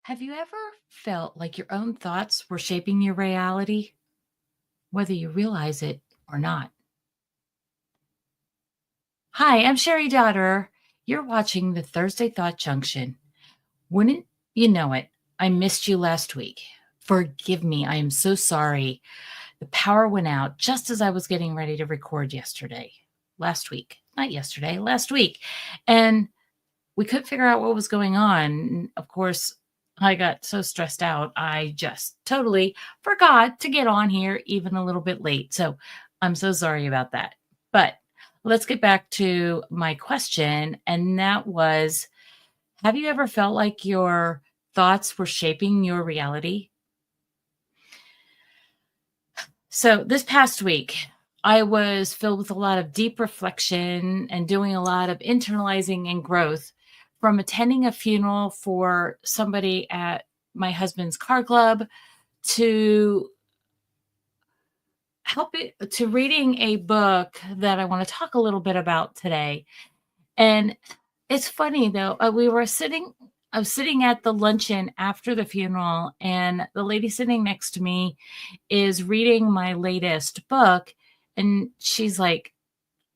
Have you ever felt like your own thoughts were shaping your reality, whether you realize it or not? Hi, I'm Sherry Daughter. You're watching the Thursday Thought Junction. Wouldn't you know it? I missed you last week. Forgive me, I am so sorry. The power went out just as I was getting ready to record last week, not yesterday, last week. And we couldn't figure out what was going on. Of course, I got so stressed out, I just totally forgot to get on here even a little bit late. So I'm so sorry about that. But let's get back to my question. And that was, have you ever felt like your thoughts were shaping your reality? So this past week, I was filled with a lot of deep reflection and doing a lot of internalizing and growth from attending a funeral for somebody at my husband's car club to reading a book that I want to talk a little bit about today. And it's funny though, I was sitting at the luncheon after the funeral, and the lady sitting next to me is reading my latest book. And she's like,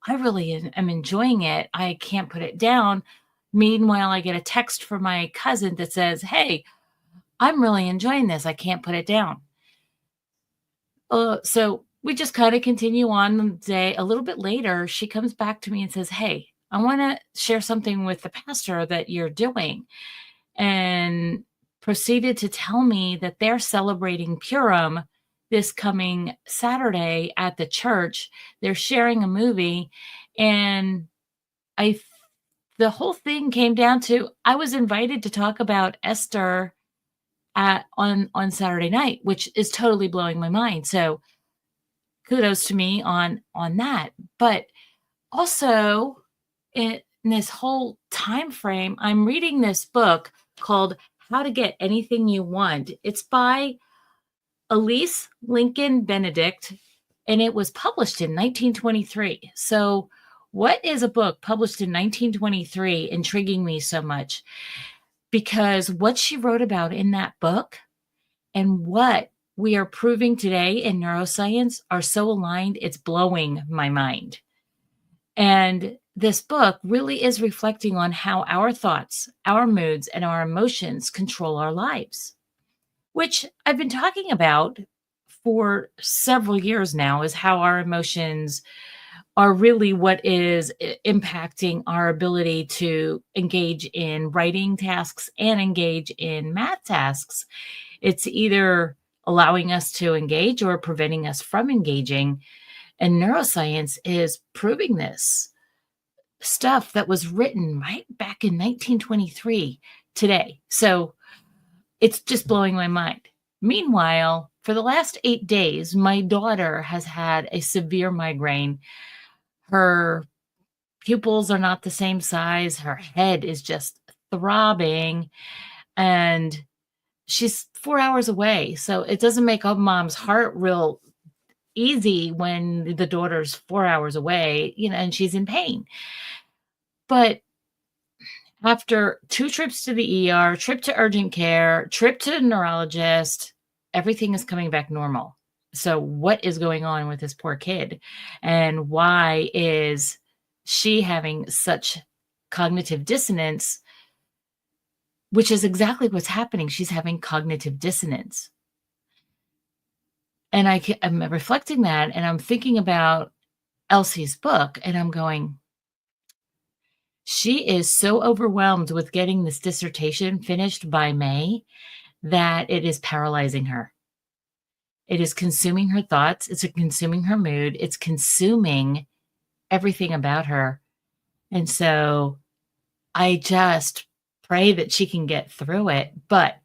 I really am enjoying it. I can't put it down. Meanwhile, I get a text from my cousin that says, hey, I'm really enjoying this. I can't put it down. So we just kind of continue on the day. A little bit later, she comes back to me and says, hey, I want to share something with the pastor that you're doing. And proceeded to tell me that they're celebrating Purim this coming Saturday at the church. They're sharing a movie. And the whole thing came down to, I was invited to talk about Esther on Saturday night, which is totally blowing my mind. So kudos to me on that. But also in this whole time frame, I'm reading this book called How to Get Anything You Want. It's by Elsie Lincoln Benedict, and it was published in 1923. So what is a book published in 1923 intriguing me so much? Because what she wrote about in that book and what we are proving today in neuroscience are so aligned, it's blowing my mind. And this book really is reflecting on how our thoughts, our moods, and our emotions control our lives, which I've been talking about for several years now, is how our emotions are really what is impacting our ability to engage in writing tasks and engage in math tasks. It's either allowing us to engage or preventing us from engaging. And neuroscience is proving this stuff that was written right back in 1923 today. So it's just blowing my mind. Meanwhile, for the last 8 days, my daughter has had a severe migraine. Her pupils are not the same size. Her head is just throbbing, and she's 4 hours away. So it doesn't make a mom's heart real easy when the daughter's 4 hours away, and she's in pain. But after 2 trips to the ER, trip to urgent care, trip to the neurologist, everything is coming back normal. So what is going on with this poor kid? And why is she having such cognitive dissonance, which is exactly what's happening? She's having cognitive dissonance. And I'm reflecting that, and I'm thinking about Elsie's book, and I'm going, she is so overwhelmed with getting this dissertation finished by May that it is paralyzing her. It is consuming her thoughts. It's consuming her mood. It's consuming everything about her. And so I just pray that she can get through it. But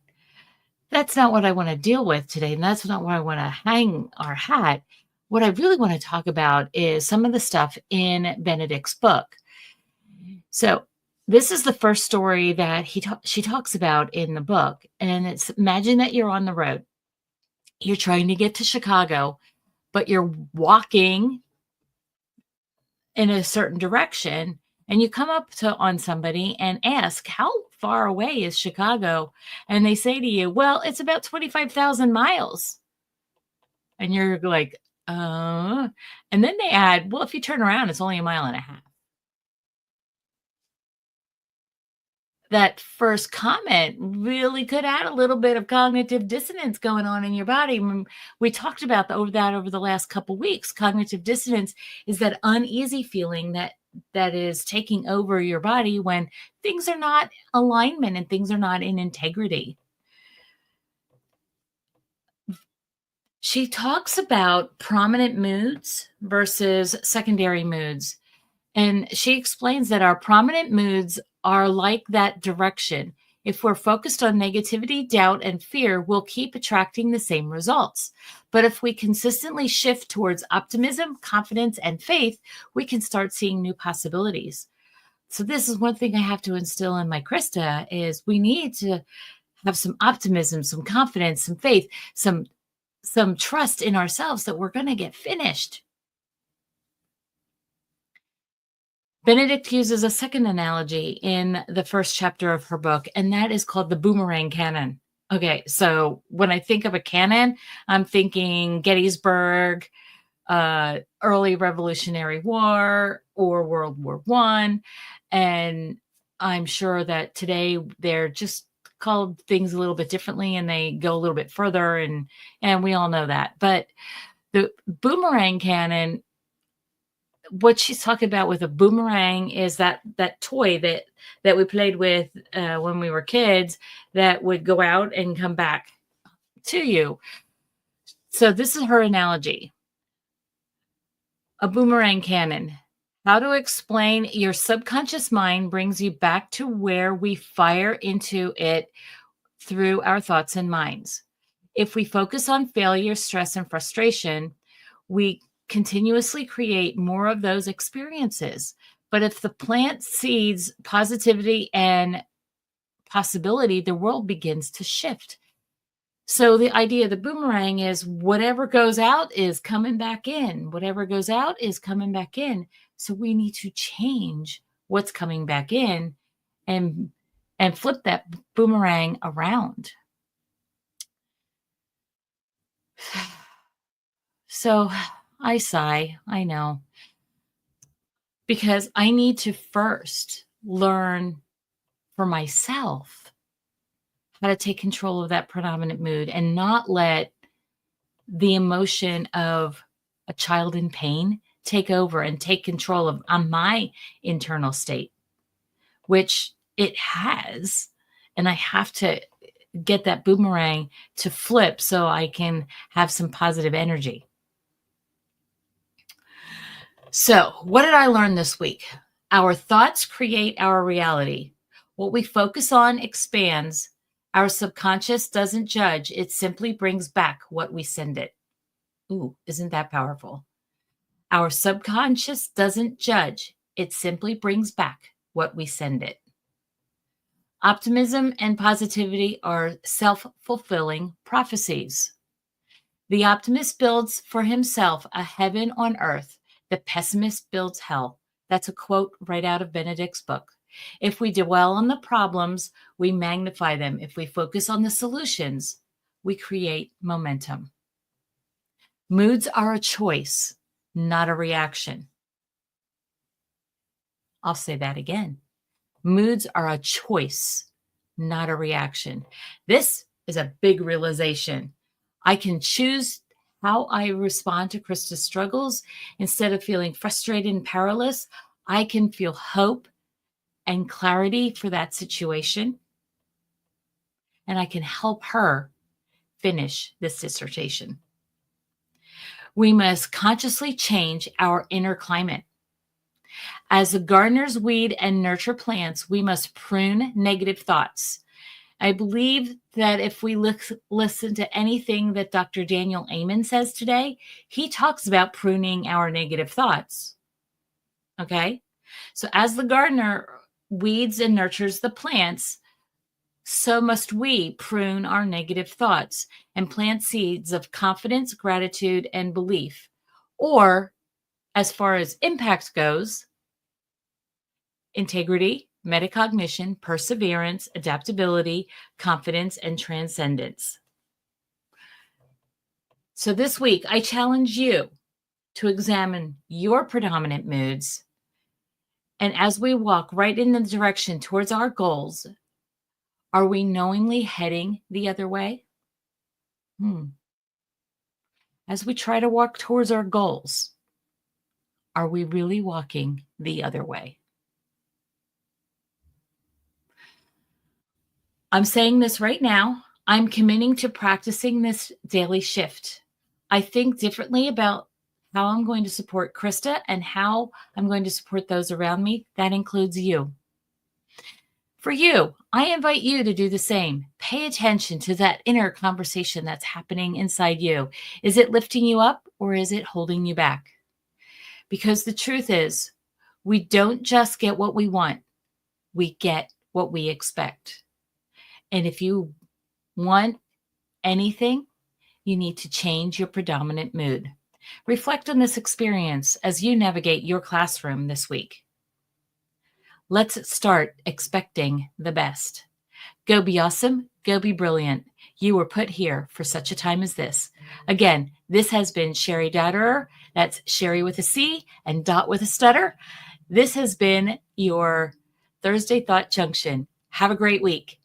that's not what I want to deal with today. And that's not where I want to hang our hat. What I really want to talk about is some of the stuff in Benedict's book. So this is the first story that she talks about in the book. And it's, imagine that you're on the road. You're trying to get to Chicago, but you're walking in a certain direction, And you come up to on somebody and ask, how far away is Chicago? And they say to you, well, it's about 25,000 miles. And you're like, and then they add, well, if you turn around, it's only a mile and a half. That first comment really could add a little bit of cognitive dissonance going on in your body. We talked about over the last couple weeks. Cognitive dissonance is that uneasy feeling that is taking over your body when things are not alignment and things are not in integrity. She talks about prominent moods versus secondary moods. And she explains that our prominent moods are like that direction. If we're focused on negativity, doubt, and fear, we'll keep attracting the same results. But if we consistently shift towards optimism, confidence, and faith, we can start seeing new possibilities. So this is one thing I have to instill in my Krista is we need to have some optimism, some confidence, some faith, some trust in ourselves that we're going to get finished. Benedict uses a second analogy in the first chapter of her book, and that is called the boomerang cannon. Okay, so when I think of a cannon, I'm thinking Gettysburg, early Revolutionary War, or World War I. And I'm sure that today they're just called things a little bit differently and they go a little bit further, and we all know that. But the boomerang cannon, what she's talking about with a boomerang is that toy that we played with when we were kids that would go out and come back to you. So this is her analogy. A boomerang cannon. How to explain your subconscious mind brings you back to where we fire into it through our thoughts and minds. If we focus on failure, stress, and frustration, we continuously create more of those experiences. But if the plant seeds positivity and possibility, the world begins to shift. So the idea of the boomerang is whatever goes out is coming back in. Whatever goes out is coming back in. So we need to change what's coming back in and flip that boomerang around. So I sigh, I know, because I need to first learn for myself how to take control of that predominant mood and not let the emotion of a child in pain take over and take control of my internal state, which it has. And I have to get that boomerang to flip so I can have some positive energy. So, what did I learn this week? Our thoughts create our reality. What we focus on expands. Our subconscious doesn't judge. It simply brings back what we send it. Ooh, isn't that powerful? Our subconscious doesn't judge. It simply brings back what we send it. Optimism and positivity are self-fulfilling prophecies. The optimist builds for himself a heaven on earth. The pessimist builds hell. That's a quote right out of Benedict's book. If we dwell on the problems, we magnify them. If we focus on the solutions, we create momentum. Moods are a choice, not a reaction. I'll say that again. Moods are a choice, not a reaction. This is a big realization. I can choose how I respond to Krista's struggles. Instead of feeling frustrated and powerless, I can feel hope and clarity for that situation. And I can help her finish this dissertation. We must consciously change our inner climate. As the gardeners weed and nurture plants, we must prune negative thoughts. I believe that if we listen to anything that Dr. Daniel Amen says today, he talks about pruning our negative thoughts. Okay? So as the gardener weeds and nurtures the plants, so must we prune our negative thoughts and plant seeds of confidence, gratitude, and belief. Or, as far as impact goes, integrity, metacognition, perseverance, adaptability, confidence, and transcendence. So this week, I challenge you to examine your predominant moods. And as we walk right in the direction towards our goals, are we knowingly heading the other way? As we try to walk towards our goals, are we really walking the other way? I'm saying this right now. I'm committing to practicing this daily shift. I think differently about how I'm going to support Krista and how I'm going to support those around me. That includes you. For you, I invite you to do the same. Pay attention to that inner conversation that's happening inside you. Is it lifting you up or is it holding you back? Because the truth is, we don't just get what we want, we get what we expect. And if you want anything, you need to change your predominant mood. Reflect on this experience as you navigate your classroom this week. Let's start expecting the best. Go be awesome. Go be brilliant. You were put here for such a time as this. Again, this has been Sherry Dotterer. That's Sherry with a C and Dot with a stutter. This has been your Thursday Thought Junction. Have a great week.